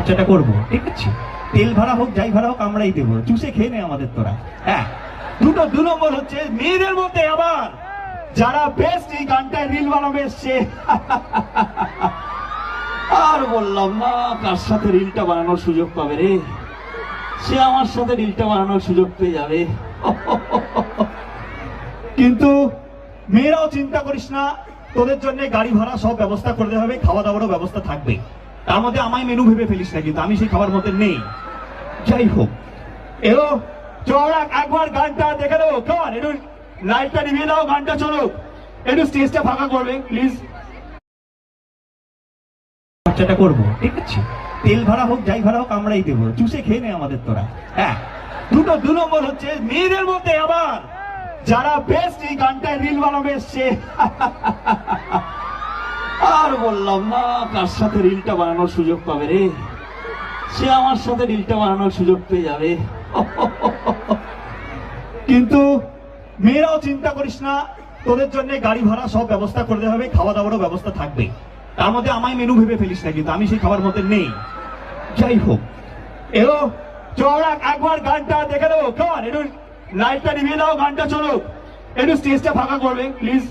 খরচাটা করবো, ঠিক আছে? তেল ভাড়া হোক যাই ভাড়া হোক আমরাই দেবো, চুষে খেয়ে নে আমাদের তোরা। হ্যাঁ, দু নম্বর হচ্ছে মেয়েদের মধ্যে আবার যারা বেস্ট এই গানটায় রিল বানাবে এসছে। আর বললাম না কার সাথে রিলটা বানানোর সুযোগ পাবে রে, সে আমার সাথে রিলটা বানানোর সুযোগ পেয়ে যাবে। কিন্তু মেয়েরাও চিন্তা করিস না, তোদের জন্য গাড়ি ভাড়া সব ব্যবস্থা করতে হবে, খাওয়া দাওয়ারও ব্যবস্থা থাকবে। তার মধ্যে আমায় মেনু ভেবে ফেলিস না, কিন্তু আমি সেই খাবার মধ্যে নেই। যাই হোক, এলো চড়া একবার গানটা দেখে দেবো। কেমন একটু লাইটটা নিভিয়ে দাও, গানটা চলুক, একটু স্টেজটা ফাঁকা করবে প্লিজ। খরচাটা করবো, ঠিক আছে? তেল ভাড়া হোক যাই ভাড়া হোক আমরাই দেবো, চুষে খেয়ে নে আমাদের তোরা। হ্যাঁ, দু নম্বর হচ্ছে মেয়েদের মধ্যে আবার যারা বেস্ট এই গানটায় রিল বানাবে এসছে। আর বললাম না কার সাথে রিলটা বানানোর সুযোগ পাবে রে, সে আমার সাথে রিলটা বানানোর সুযোগ পেয়ে যাবে। কিন্তু মেয়েরাও চিন্তা করিস না, তোদের জন্য গাড়ি ভাড়া সব ব্যবস্থা করতে হবে, খাওয়া দাওয়ারও ব্যবস্থা থাকবে। তার মধ্যে আমায় মেনু ভেবে ফেলিস না, কিন্তু আমি সেই খাবার মধ্যে নেই। যাই হোক, এলো চড়া একবার গানটা দেখে দেবো। কেমন একটু লাইটটা নিভিয়ে দাও, গানটা চলুক, একটু স্টেজটা ফাঁকা করবে প্লিজ।